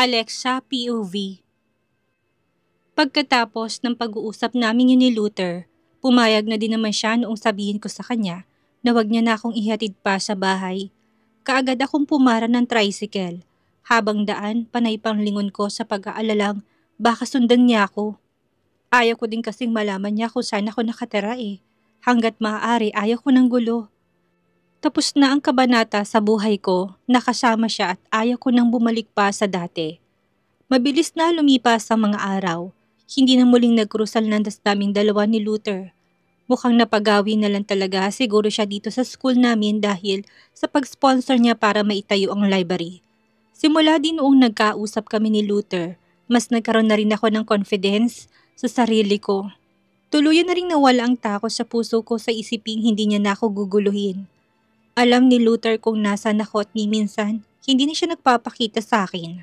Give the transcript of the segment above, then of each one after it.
Alexa POV. Pagkatapos ng pag-uusap namin yun ni Luther, pumayag na din naman siya noong sabihin ko sa kanya na wag niya na akong ihatid pa sa bahay. Kaagad akong pumara ng tricycle. Habang daan, panay pang lingon ko sa pag-aalalang baka sundan niya ako. Ayaw ko din kasing malaman niya kung saan ako nakatira eh. Hanggat maaari ayaw ko ng gulo. Tapos na ang kabanata sa buhay ko, nakasama siya at ayaw ko nang bumalik pa sa dati. Mabilis na lumipas ang mga araw. Hindi na muling nagkrusal ng daming dalawa ni Luther. Mukhang napagawi na lang talaga siguro siya dito sa school namin dahil sa pag-sponsor niya para maitayo ang library. Simula din noong nagkausap kami ni Luther, mas nagkaroon na rin ako ng confidence sa sarili ko. Tuluyan na rin nawala ang takot sa puso ko sa isiping hindi niya na ako guguluhin. Alam ni Luther kung nasan ako at ni minsan, hindi na siya nagpapakita sa akin.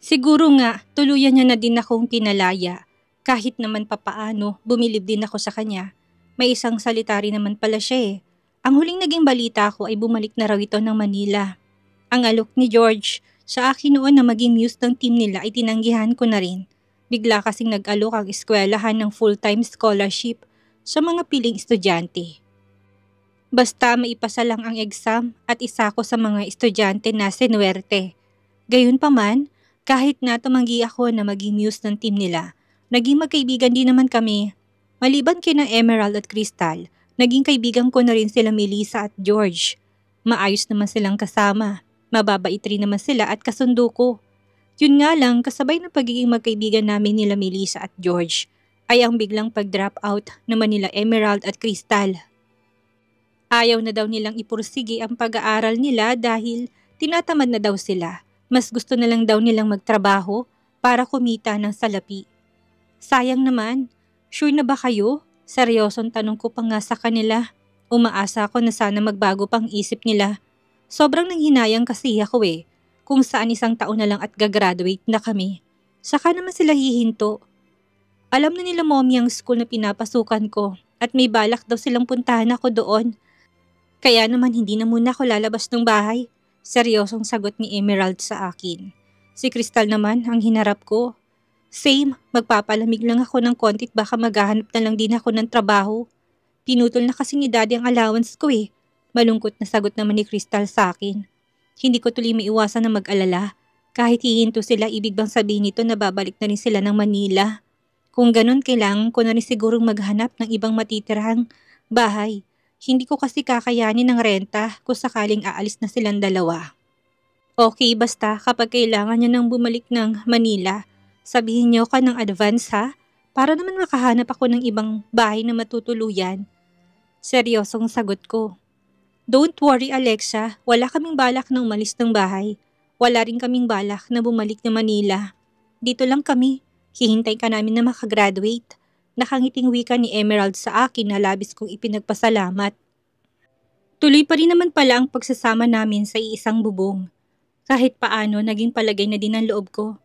Siguro nga, tuluyan niya na din akong pinalaya. Kahit naman papaano, bumilib din ako sa kanya. May isang salita rin naman pala siya eh. Ang huling naging balita ko ay bumalik na raw ito ng Manila. Ang alok ni George, sa akin noon na maging muse ng team nila ay tinanggihan ko na rin. Bigla kasing nag-alok ang eskwelahan ng full-time scholarship sa mga piling estudyante. Basta maipasa lang ang exam at isa ko sa mga estudyante na sinuwerte. Gayunpaman, kahit na tumanggi ako na maging muse ng team nila, naging magkaibigan din naman kami. Maliban kina Emerald at Crystal, naging kaibigan ko na rin sila Melissa at George. Maayos naman silang kasama, mababait rin naman sila at kasundo ko. Yun nga lang, kasabay ng pagiging magkaibigan namin nila Melissa at George, ay ang biglang pag-drop out naman nila Emerald at Crystal. Ayaw na daw nilang ipursige ang pag-aaral nila dahil tinatamad na daw sila. Mas gusto na lang daw nilang magtrabaho para kumita ng salapi. Sayang naman, sure na ba kayo? Seryosong tanong ko pa nga sa kanila. Umaasa ako na sana magbago pang isip nila. Sobrang nanghinayang kasi ako eh, kung saan isang taon na lang at gagraduate na kami. Saka naman sila hihinto. Alam na nila mommy ang school na pinapasukan ko at may balak daw silang puntahan ako doon. Kaya naman hindi na muna ako lalabas ng bahay. Seryosong sagot ni Emerald sa akin. Si Crystal naman ang hinarap ko. Same, magpapalamig lang ako ng konti at baka maghahanap na lang din ako ng trabaho. Pinutol na kasi ni Daddy ang allowance ko eh. Malungkot na sagot naman ni Crystal sa akin. Hindi ko tuloy maiwasan na mag-alala. Kahit hihinto sila, ibig bang sabihin nito na babalik na rin sila ng Manila. Kung ganun, kailangan ko na rin sigurong maghanap ng ibang matitirahang bahay. Hindi ko kasi kakayanin ng renta kung sakaling aalis na silang dalawa. Okay, basta kapag kailangan niya nang bumalik ng Manila, sabihin niyo ka ng advance ha, para naman makahanap ako ng ibang bahay na matutuluyan. Seryosong sagot ko. Don't worry Alexa, wala kaming balak na umalis ng bahay. Wala rin kaming balak na bumalik ng Manila. Dito lang kami, hihintay ka namin na makagraduate. Nakangiting wika ni Emerald sa akin na labis kong ipinagpasalamat. Tuloy pa rin naman pala ang pagsasama namin sa iisang bubong. Kahit paano, naging palagay na din ang loob ko.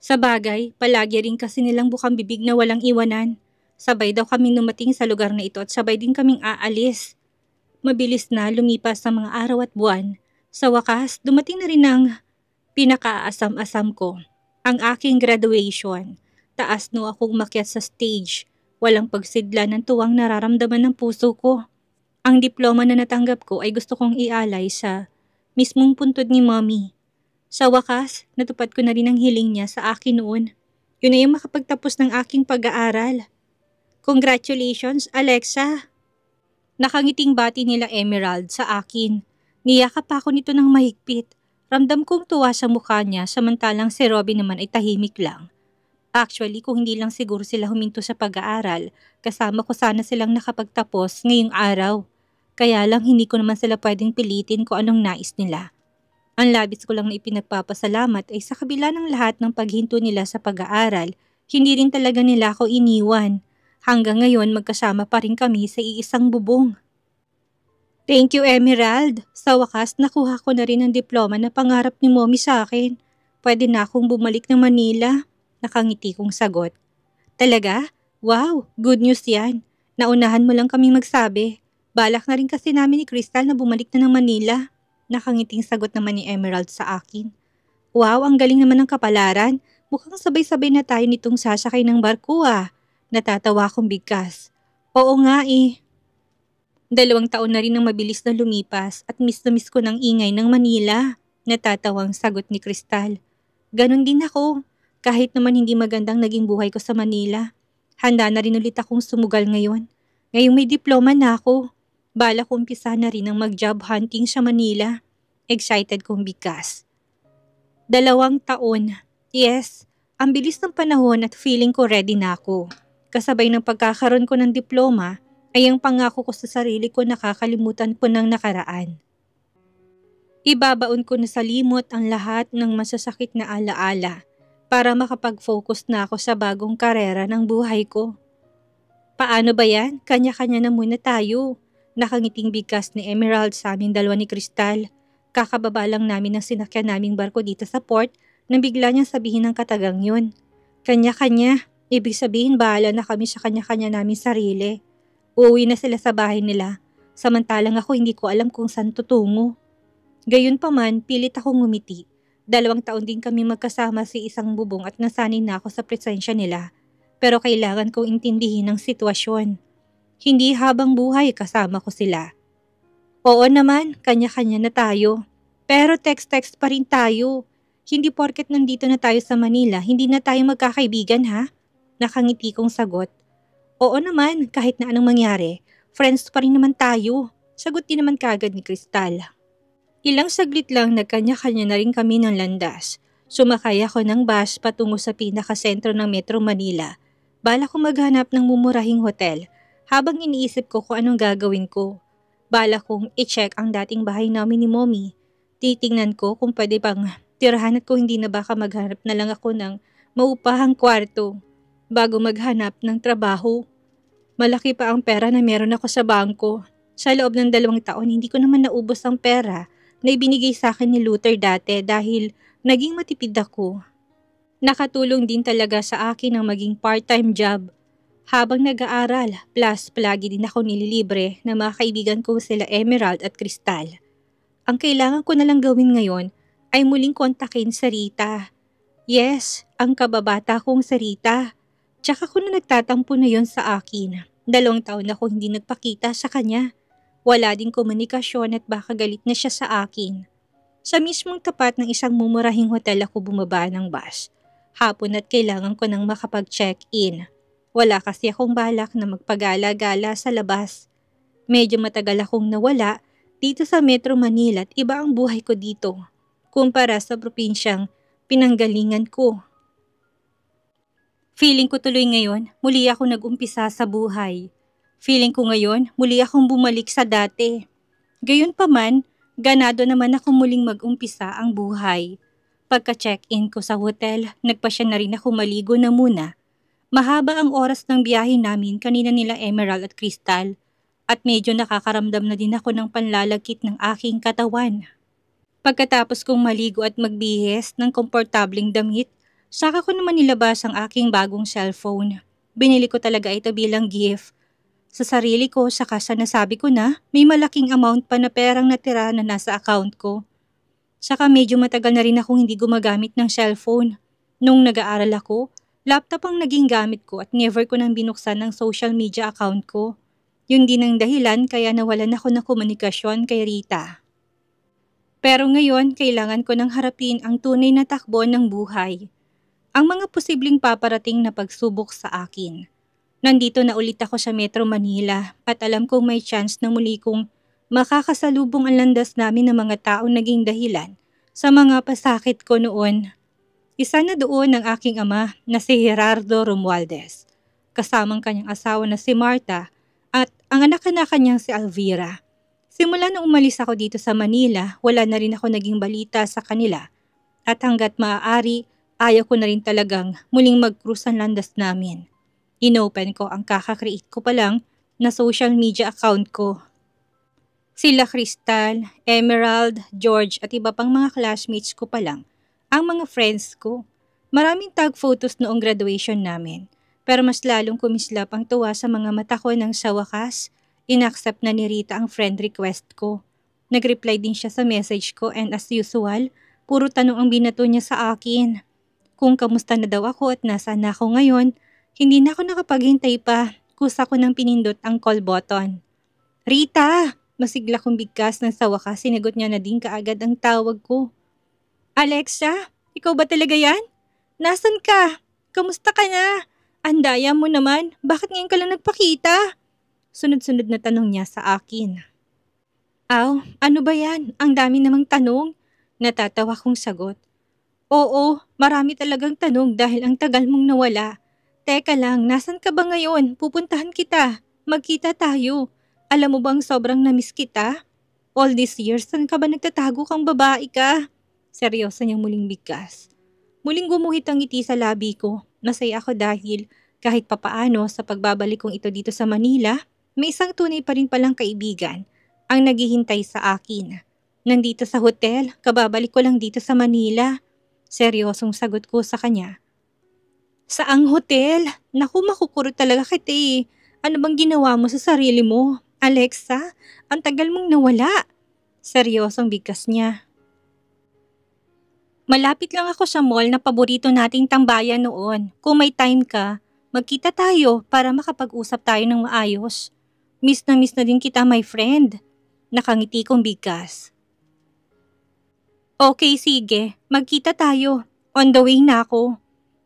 Sa bagay, palagi rin kasi nilang bukang bibig na walang iwanan. Sabay daw kaming numating sa lugar na ito at sabay din kaming aalis. Mabilis na lumipas ang mga araw at buwan. Sa wakas, dumating na rin ang pinakaasam-asam ko, ang aking graduation. Taas no akong makyat sa stage. Walang pagsidla ng tuwang nararamdaman ng puso ko. Ang diploma na natanggap ko ay gusto kong ialay sa mismong puntod ni Mommy. Sa wakas, natupad ko na rin ang hiling niya sa akin noon. Yun na yung makapagtapos ng aking pag-aaral. Congratulations, Alexa! Nakangiting bati nila Emerald sa akin. Niyakap ako nito ng mahigpit. Ramdam kong tuwa sa mukha niya samantalang si Robin naman ay tahimik lang. Actually, kung hindi lang siguro sila huminto sa pag-aaral, kasama ko sana silang nakapagtapos ngayong araw. Kaya lang hindi ko naman sila pwedeng pilitin kung anong nais nila. Ang labis ko lang na ipinagpapasalamat ay sa kabila ng lahat ng paghinto nila sa pag-aaral, hindi rin talaga nila ako iniwan. Hanggang ngayon magkasama pa rin kami sa iisang bubong. Thank you, Emerald. Sa wakas, nakuha ko na rin ang diploma na pangarap ni Mommy sa akin. Pwede na akong bumalik ng Manila. Nakangiti kong sagot. Talaga? Wow, good news yan. Naunahan mo lang kaming magsabi. Balak na rin kasi namin ni Crystal na bumalik na ng Manila. Nakangiting sagot naman ni Emerald sa akin. Wow, ang galing naman ng kapalaran. Mukhang sabay-sabay na tayo nitong sasakay ng barko ah. Natatawa akong bigkas. Oo nga eh. 2 taon na rin ang mabilis na lumipas at miss na miss ko ng ingay ng Manila. Natatawang sagot ni Crystal. Ganon din ako. Kahit naman hindi magandang naging buhay ko sa Manila. Handa na rin ulit akong sumugal ngayon. Ngayong may diploma na ako. Bala ko umpisa na rin ang mag-job hunting sa Manila. Excited kong bigkas. 2 taon. Yes, ang bilis ng panahon at feeling ko ready na ako. Kasabay ng pagkakaroon ko ng diploma, ay ang pangako ko sa sarili ko nakakalimutan ko ng nakaraan. Ibabaon ko na sa limot ang lahat ng masasakit na alaala para makapag-focus na ako sa bagong karera ng buhay ko. Paano ba yan? Kanya-kanya na muna tayo. Nakangiting bigkas ni Emerald sa aming dalawa ni Crystal. Kakababa lang namin ng sinakyan naming barko dito sa port nang bigla niyang sabihin ng katagang yun. Kanya-kanya, ibig sabihin bahala na kami sa kanya-kanya naming sarili. Uuwi na sila sa bahay nila, samantalang ako hindi ko alam kung saan tutungo. Gayunpaman, pilit akong ngumiti. 2 taon din kami magkasama sa isang bubong at nasanay na ako sa presensya nila. Pero kailangan kong intindihin ang sitwasyon. Hindi habang buhay kasama ko sila. Oo naman, kanya-kanya na tayo. Pero text-text pa rin tayo. Hindi porket nandito na tayo sa Manila, hindi na tayo magkakaibigan ha? Nakangiti kong sagot. Oo naman, kahit na anong mangyari, friends pa rin naman tayo. Sagot din naman kagad ni Crystal. Ilang saglit lang nagkanya-kanya na rin kami ng landas. Sumakay ako ng bus patungo sa pinakasentro ng Metro Manila. Bala ko maghanap ng mumurahing hotel habang iniisip ko kung anong gagawin ko. Bala kong i-check ang dating bahay namin ni Mommy. Titingnan ko kung pwede pang tirahan at kung hindi na baka maghanap na lang ako ng maupahang kwarto bago maghanap ng trabaho. Malaki pa ang pera na meron ako sa bangko. Sa loob ng 2 taon, hindi ko naman naubos ang pera na ibinigay sa akin ni Luther dati dahil naging matipid ako. Nakatulong din talaga sa akin ang maging part-time job. Habang nag-aaral, plus palagi din ako nililibre na mga kaibigan ko sila Emerald at Crystal. Ang kailangan ko na lang gawin ngayon ay muling kontakin si Rita. Yes, ang kababata kong si Rita. Tsaka ko na nagtatampo na yon sa akin. 2 taon ako hindi nagpakita sa kanya. Wala ding komunikasyon at baka galit na siya sa akin. Sa mismong tapat ng isang mumurahing hotel ako bumaba ng bus. Hapon at kailangan ko nang makapag-check-in. Wala kasi akong balak na magpagala-gala sa labas. Medyo matagal akong nawala dito sa Metro Manila at iba ang buhay ko dito kumpara sa propinsyang pinanggalingan ko. Feeling ko tuloy ngayon, muli ako nag-umpisa sa buhay. Feeling ko ngayon, muli akong bumalik sa dati. Gayunpaman, ganado naman ako muling mag-umpisa ang buhay. Pagka-check-in ko sa hotel, nagpasya na rin ako maligo na muna. Mahaba ang oras ng biyahe namin kanina nila Emerald at Crystal at medyo nakakaramdam na din ako ng panlalagkit ng aking katawan. Pagkatapos kong maligo at magbihis ng komportabling damit, saka ko naman nilabas ang aking bagong cellphone. Binili ko talaga ito bilang gift. Sa sarili ko saka sa nasabi ko na may malaking amount pa na perang natira na nasa account ko. Saka medyo matagal na rin akong hindi gumagamit ng cellphone. Nung nag-aaral ako, laptop ang naging gamit ko at never ko nang binuksan ng social media account ko. Yun din ang dahilan kaya nawalan ako ng komunikasyon kay Rita. Pero ngayon, kailangan ko nang harapin ang tunay na takbo ng buhay. Ang mga posibleng paparating na pagsubok sa akin. Nandito na ulit ako sa Metro Manila at alam kong may chance na muli kong makakasalubong ang landas namin ng mga taong naging dahilan sa mga pasakit ko noon. Isa na doon ang aking ama na si Gerardo Romualdez, kasamang kanyang asawa na si Marta at ang anak-anak niyang si Alvira. Simula nung umalis ako dito sa Manila, wala na rin ako naging balita sa kanila at hanggat maaari, ayaw ko na rin talagang muling mag-cruise ang landas namin. Inopen ko ang kaka-create ko pa lang na social media account ko. Sila Crystal, Emerald, George at iba pang mga classmates ko pa lang ang mga friends ko. Maraming tag photos noong graduation namin. Pero mas lalong kumislap ang tuwa sa mga mata ko nang sa wakas, inaccept na ni Rita ang friend request ko. Nag-reply din siya sa message ko and as usual, Puro tanong ang binato niya sa akin. Kung kamusta na daw ako at nasaan na ako ngayon, hindi na ako nakapaghintay pa. Kusa ko nang pinindot ang call button. Rita! Masigla kong bigkas nang sa wakas sinagot niya na din kaagad ang tawag ko. Alexa, ikaw ba talaga yan? Nasaan ka? Kamusta ka na? Andaya mo naman, bakit ngayon ka lang nagpakita? Sunod-sunod na tanong niya sa akin. Aw, ano ba yan? Ang dami namang tanong. Natatawa kong sagot. Oo, marami talagang tanong dahil ang tagal mong nawala. Teka lang, nasan ka ba ngayon? Pupuntahan kita. Magkita tayo. Alam mo bang sobrang namiss kita? All these years, saan ka ba nagtatago kang babae ka? Seryoso niyang muling bigkas. Muling gumuhit ang ngiti sa labi ko. Masaya ako dahil kahit papaano sa pagbabalik kong ito dito sa Manila, may isang tunay pa rin palang kaibigan ang naghihintay sa akin. Nandito sa hotel, kababalik ko lang dito sa Manila. Seryosong sagot ko sa kanya. Saang hotel? Naku, makukurot talaga kita eh. Ano bang ginawa mo sa sarili mo? Alexa, ang tagal mong nawala. Seryosong bigkas niya. Malapit lang ako sa mall na paborito nating tambayan noon. Kung may time ka, magkita tayo para makapag-usap tayo ng maayos. Miss na din kita, my friend. Nakangiti kong bigkas. Okay, sige. Magkita tayo. On the way na ako.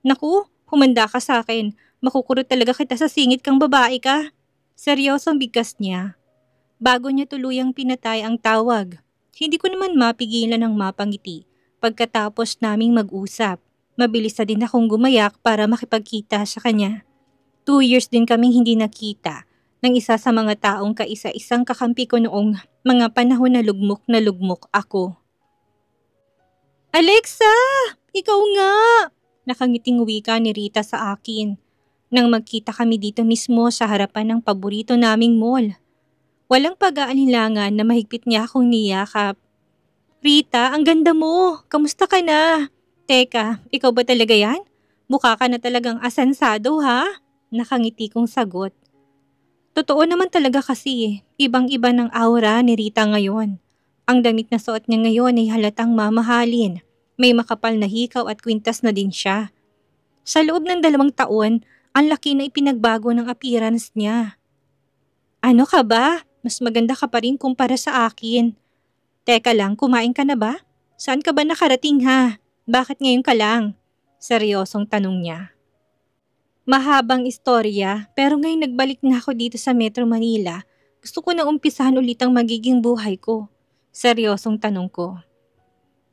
Naku, humanda ka sa akin. Makukurot talaga kita sa singit kang babae ka. Seryosong bigkas niya. Bago niya tuluyang pinatay ang tawag. Hindi ko naman mapigilan ng mapangiti. Pagkatapos naming mag-usap, mabilis na din akong gumayak para makipagkita sa kanya. 2 years din kaming hindi nakita ng isa sa mga taong kaisa-isang kakampi ko noong mga panahon na lugmok ako. Alexa! Ikaw nga! Nakangiting wika ni Rita sa akin nang magkita kami dito mismo sa harapan ng paborito naming mall. Walang pag-aalinlangan na mahigpit niya akong niyakap. Rita, ang ganda mo! Kamusta ka na? Teka, ikaw ba talaga yan? Mukha ka na talagang asansado ha? Nakangiti kong sagot. Totoo naman talaga kasi, ibang-iba ng aura ni Rita ngayon. Ang damit na suot niya ngayon ay halatang mamahalin. May makapal na hikaw at kwintas na din siya. Sa loob ng 2 taon, ang laki na ipinagbago ng appearance niya. Ano ka ba? Mas maganda ka pa rin kumpara sa akin. Teka lang, kumain ka na ba? Saan ka ba nakarating ha? Bakit ngayon ka lang? Seryosong tanong niya. Mahabang istorya, pero ngayon nagbalik na ako dito sa Metro Manila. Gusto ko na umpisahan ulit ang magiging buhay ko. Seryosong tanong ko.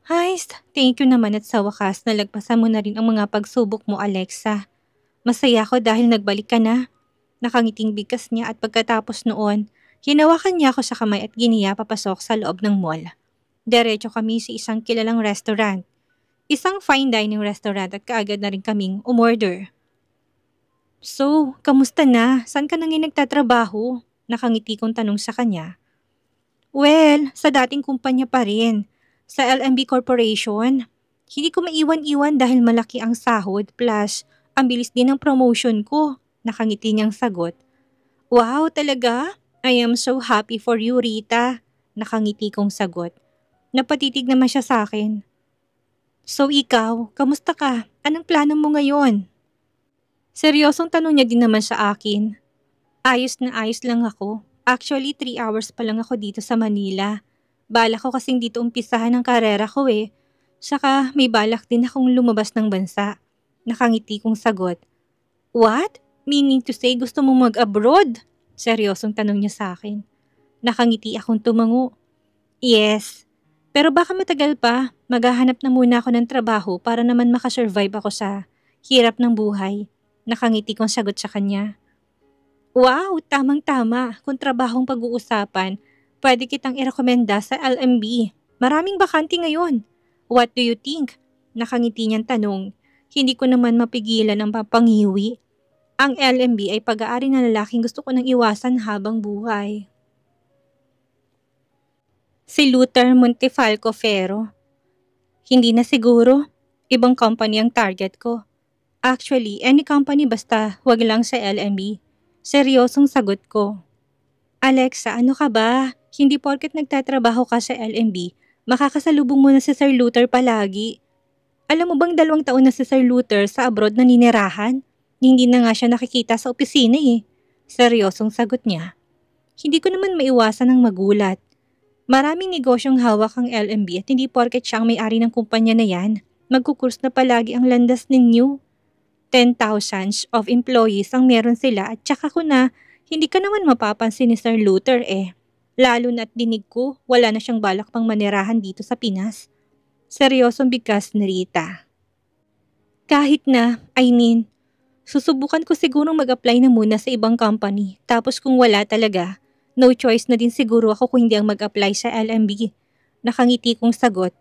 Heist, thank you naman at sa wakas nalagpasan mo na rin ang mga pagsubok mo, Alexa. Masaya ako dahil nagbalik ka na. Nakangiting bigkas niya at pagkatapos noon, hinawakan niya ako sa kamay at giniya papasok sa loob ng mall. Diretso kami sa isang kilalang restaurant. Isang fine dining restaurant at kaagad na rin kaming umorder. So, kamusta na? Saan ka na ngayon nagtatrabaho? Nakangiti kong tanong sa kanya. Well, sa dating kumpanya pa rin. Sa LMB Corporation. Hindi ko maiwan-iwan dahil malaki ang sahod plus ang bilis din ng promotion ko. Nakangiti niyang sagot. Wow, talaga? I am so happy for you, Rita. Nakangiti kong sagot. Napatitig naman siya sa akin. So ikaw, kamusta ka? Anong plano mo ngayon? Seryosong tanong niya din naman sa akin. Ayos na ayos lang ako. Actually, 3 hours pa lang ako dito sa Manila. Balak ko kasing dito umpisahan ang karera ko eh. Saka may balak din akong lumabas ng bansa. Nakangiti kong sagot. What? Meaning to say gusto mo mag-abroad? Seryosong tanong niya sa akin. Nakangiti akong tumango. Yes. Pero baka matagal pa. Maghahanap na muna ako ng trabaho para naman makasurvive ako sa hirap ng buhay. Nakangiti kong sagot sa kanya. Wow, tamang-tama. Kung trabahong pag-uusapan, pwede kitang irekomenda sa LMB. Maraming bakante ngayon. What do you think? Nakangiti niyang tanong. Hindi ko naman mapigilan ang papangiwi. Ang LMB ay pag-aari ng lalaking gusto ko nang iwasan habang buhay. Si Luther Montefalco Ferro. Hindi na siguro. Ibang company ang target ko. Actually, any company basta wag lang sa LMB. Seryosong sagot ko. Alexa, ano ka ba? Hindi porket nagtatrabaho ka sa LMB, Makakasalubong mo na si Sir Luther palagi. Alam mo bang 2 taon na si Sir Luther sa abroad naninirahan? Hindi na nga siya nakikita sa opisina eh. Seryosong sagot niya. Hindi ko naman maiwasan ng magulat. Maraming negosyong hawak ang LMB at hindi porket siya ang may-ari ng kumpanya na yan. Magkukurs na palagi ang landas ninyo. 10,000 of employees ang meron sila at tsaka ko na hindi ka naman mapapansin ni Sir Luther eh. Lalo na't dinig ko, wala na siyang balak pang manirahan dito sa Pinas. Seryosong bigkas ni Rita. Kahit na, susubukan ko sigurong mag-apply na muna sa ibang company. Tapos kung wala talaga, no choice na din siguro ako kung hindi ang mag-apply sa LMB. Nakangiti kong sagot.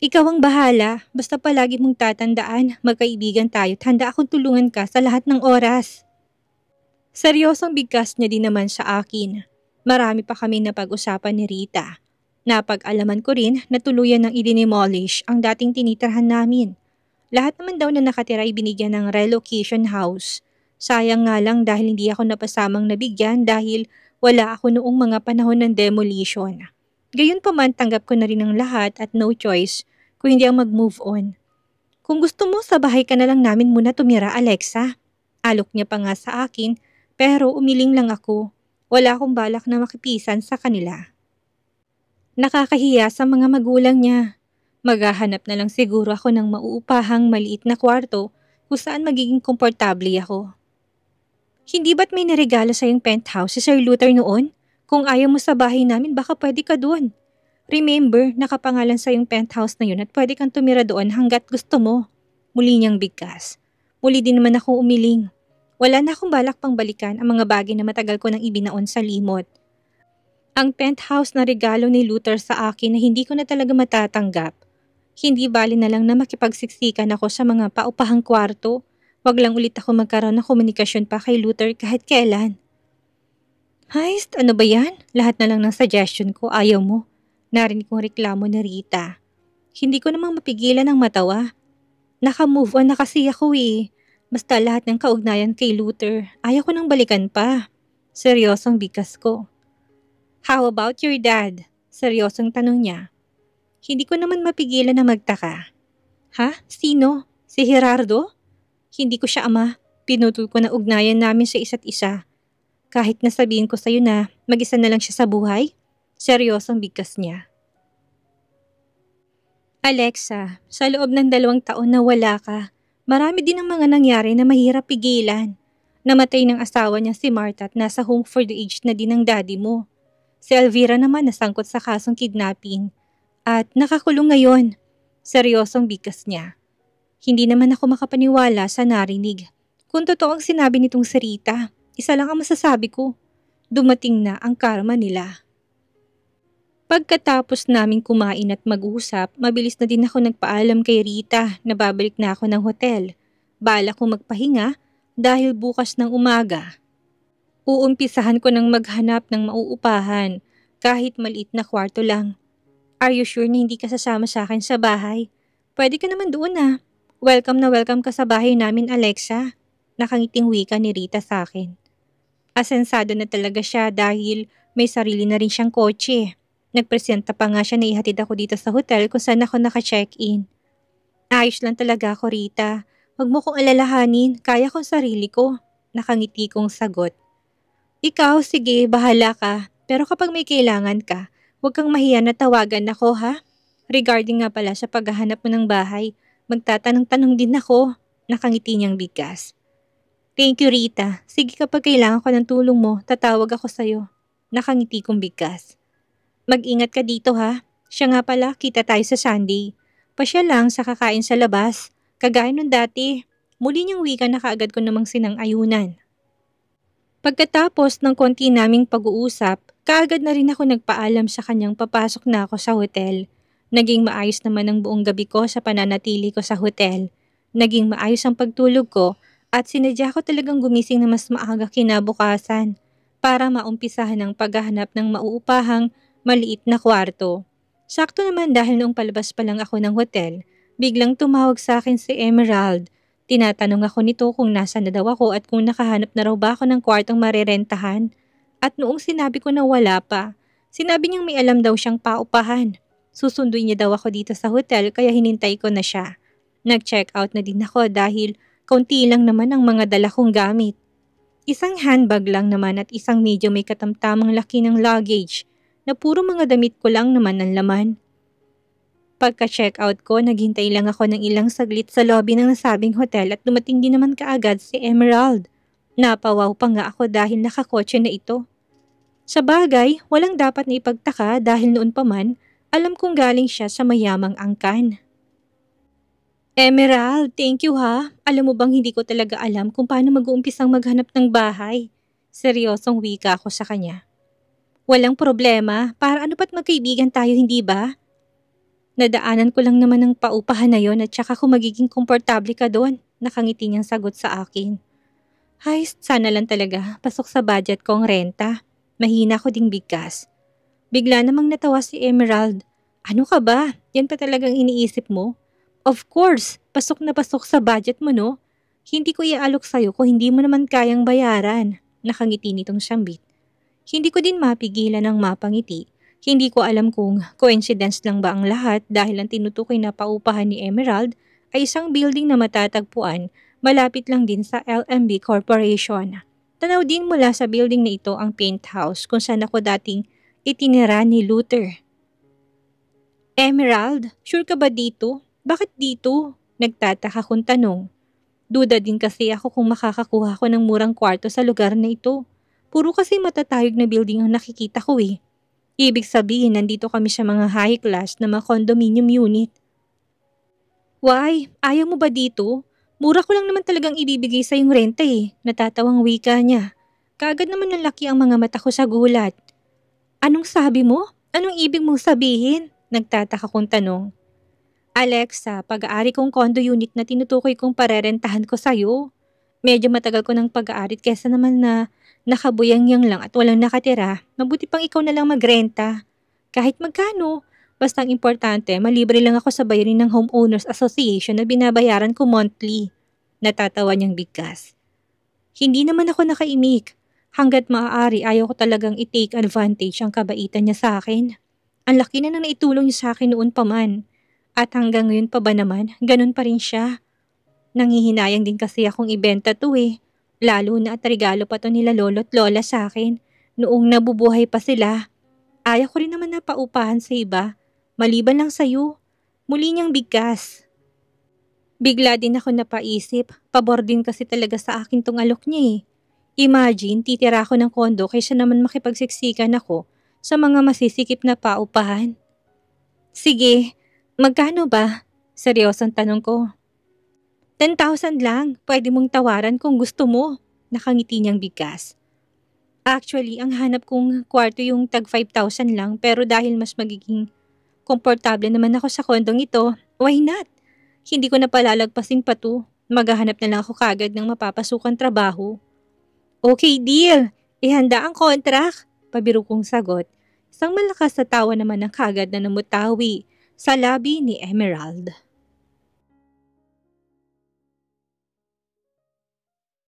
Ikaw ang bahala, basta palagi mong tatandaan, magkaibigan tayo at handa akong tulungan ka sa lahat ng oras. Seryosong bigkas niya din naman sa akin. Marami pa kami napag-usapan ni Rita. Napag-alaman ko rin na tuluyan ng i-demolish ang dating tinitirhan namin. Lahat naman daw na nakatira ay binigyan ng relocation house. Sayang nga lang dahil hindi ako napasamang nabigyan dahil wala ako noong mga panahon ng demolition. Gayunpaman tanggap ko na rin ang lahat at no choice kung hindi ang mag-move on. Kung gusto mo, sa bahay ka na lang namin muna tumira, Alexa. Alok niya pa nga sa akin pero umiling lang ako. Wala akong balak na makipisan sa kanila. Nakakahiya sa mga magulang niya. Maghahanap na lang siguro ako ng mauupahang maliit na kwarto kung saan magiging komportable ako. Hindi ba't may naregalo sa yung penthouse si Sir Luther noon? Kung ayaw mo sa bahay namin, baka pwede ka doon. Remember, nakapangalan sa yung penthouse na yun at pwede kang tumira doon hanggat gusto mo. Muli niyang bigkas. Muli din naman ako umiling. Wala na akong balak pang balikan ang mga bagay na matagal ko nang ibinaon sa limot. Ang penthouse na regalo ni Luther sa akin na hindi ko na talaga matatanggap. Hindi bali na lang na makipagsiksikan ako sa mga paupahang kwarto. Wag lang ulit ako magkaroon ng komunikasyon pa kay Luther kahit kailan. Heist, ano ba yan? Lahat na lang ng suggestion ko, ayaw mo. Narinig kong reklamo ni Rita. Hindi ko namang mapigilan ang matawa. Naka-move on na kasi ako eh. Basta lahat ng kaugnayan kay Luther, ayaw ko nang balikan pa. Seryosong bigkas ko. How about your dad? Seryosong tanong niya. Hindi ko naman mapigilan na magtaka. Ha? Sino? Si Gerardo? Hindi ko siya ama. Pinutol ko na ugnayan namin sa isa't isa. Kahit nasabihin ko sa'yo na mag-isa na lang siya sa buhay, seryosong bigkas niya. Alexa, sa loob ng 2 taon na wala ka, marami din ang mga nangyari na mahirap pigilan. Namatay ng asawa niya si Martha at nasa home for the aged na din ang daddy mo. Si Elvira naman nasangkot sa kasong kidnapping at nakakulong ngayon. Seryosong bigkas niya. Hindi naman ako makapaniwala sa narinig. Kung totoo ang sinabi nitong si Rita, isa lang ang masasabi ko. Dumating na ang karma nila. Pagkatapos naming kumain at mag-usap, mabilis na din ako nagpaalam kay Rita na babalik na ako ng hotel. Bala kong magpahinga dahil bukas ng umaga. Uumpisahan ko ng maghanap ng mauupahan kahit maliit na kwarto lang. Are you sure na hindi ka sasama sa akin sa bahay? Pwede ka naman doon ah. Welcome na welcome ka sa bahay namin, Alexa. Nakangiting wika ni Rita sa akin. Asensado na talaga siya dahil may sarili na rin siyang kotse. Nagpresenta pa nga siya na ihatid ako dito sa hotel kung saan ako naka-check-in. Ayos lang talaga ako, Rita. Huwag mo kong alalahanin, kaya kong sarili ko. Nakangiti kong sagot. Ikaw, sige, bahala ka. Pero kapag may kailangan ka, huwag kang mahiya na tawagan ako, ha? Regarding nga pala sa paghahanap mo ng bahay, magtatanong-tanong din ako. Nakangiti niyang bigkas. Thank you, Rita. Sige, kapag kailangan ko ng tulong mo, tatawag ako sa'yo. Nakangiti kong bigkas. Mag-ingat ka dito, ha? Siya nga pala, kita tayo sa Sunday. Pasya lang sa kakain sa labas. Kagaya nung dati. Muli niyang wika na kaagad ko namang sinang-ayunan. Pagkatapos ng konti naming pag-uusap, kaagad na rin ako nagpaalam sa kanyang papasok na ako sa hotel. Naging maayos naman ang buong gabi ko sa pananatili ko sa hotel. Naging maayos ang pagtulog ko at sinadya ko talagang gumising na mas maaga kinabukasan para maumpisahan ang paghahanap ng mauupahang maliit na kwarto. Sakto naman dahil noong palabas pa lang ako ng hotel, biglang tumawag sa akin si Emerald. Tinatanong ako nito kung nasaan na daw ako at kung nakahanap na raw ba ako ng kwartong marerentahan. At noong sinabi ko na wala pa, sinabi niyang may alam daw siyang paupahan. Susunduin niya daw ako dito sa hotel kaya hinintay ko na siya. Nag-check out na din ako dahil kaunti lang naman ang mga dala kong gamit. Isang handbag lang naman at isang medyo may katamtamang laki ng luggage na puro mga damit ko lang naman ang laman. Pagka-check out ko, naghintay lang ako ng ilang saglit sa lobby ng nasabing hotel at dumating din naman kaagad si Emerald. Napawaw pa nga ako dahil nakakotse na ito. Sa bagay, walang dapat na ipagtaka dahil noon pa man, alam kong galing siya sa mayamang angkan. Emerald, thank you ha. Alam mo bang hindi ko talaga alam kung paano mag-uumpisang maghanap ng bahay. Seryosong wika ako sa kanya. Walang problema, para ano pa't magkaibigan tayo hindi ba? Nadaanan ko lang naman ang paupahan na yon at saka kung magiging komportable ka doon, nakangiti niyang sagot sa akin. Hay, sana lang talaga, pasok sa budget ko ang renta. Mahina ko ding bigkas. Bigla namang natawa si Emerald. Ano ka ba? Yan pa talagang iniisip mo? Of course, pasok na pasok sa budget mo no? Hindi ko iaalok sa'yo kung hindi mo naman kayang bayaran. Nakangiti nitong Shambit. Hindi ko din mapigilan ang mapangiti. Hindi ko alam kung coincidence lang ba ang lahat dahil ang tinutukoy na paupahan ni Emerald ay isang building na matatagpuan malapit lang din sa LMB Corporation. Tanaw din mula sa building na ito ang penthouse kung saan ako dating itinira ni Luther. Emerald, sure ka ba dito? Bakit dito? Nagtataka kong tanong. Duda din kasi ako kung makakakuha ko ng murang kwarto sa lugar na ito. Puro kasi matatayog na building ang nakikita ko eh. Ibig sabihin nandito kami sa mga high class na mga condominium unit. Why? Ayaw mo ba dito? Mura ko lang naman talagang ibibigay sa yung renta eh. Natatawang wika niya. Kaagad naman nalaki ang mga mata ko sa gulat. Anong sabi mo? Anong ibig mong sabihin? Nagtataka kong tanong. Alexa, pag-aari kong condo unit na tinutukoy kong parerentahan ko sa'yo. Medyo matagal ko ng pag-aari kesa naman na nakabuyang-yang lang at walang nakatira. Mabuti pang ikaw na lang magrenta. Kahit magkano. Basta ang importante, malibre lang ako sa bayarin ng Homeowners Association na binabayaran ko monthly. Natatawa niyang bigkas. Hindi naman ako nakaimik. Hanggat maaari ayaw ko talagang i-take advantage ang kabaitan niya sa akin. Ang laki na nang naitulong niya sa akin noon pa man. At hanggang ngayon pa ba naman, ganun pa rin siya. Nangihinayang din kasi akong ibenta to eh. Lalo na at regalo pa to nila lolo't lola sa akin. Noong nabubuhay pa sila. Ayaw ko rin naman na paupahan sa iba. Maliban lang sa'yo. Muli niyang bigkas. Bigla din ako napaisip. Pabor din kasi talaga sa akin tong alok niya eh. Imagine, titira ako ng kondo kaysa naman makipagsiksikan ako sa mga masisikip na paupahan. Sige, magkano ba? Seryosong tanong ko. 10,000 lang, pwede mong tawaran kung gusto mo. Nakangiti niyang bigkas. Actually, ang hanap kong kwarto yung tag 5,000 lang pero dahil mas magiging komportable naman ako sa kondong ito, why not? Hindi ko na palalagpasin pa to. Maghahanap na lang ako kagad ng mapapasukan trabaho. Okay, deal. Ihanda ang contract. Pabiro kong sagot. Isang malakas na tawa naman ang kagad na namutawi sa labi ni Emerald.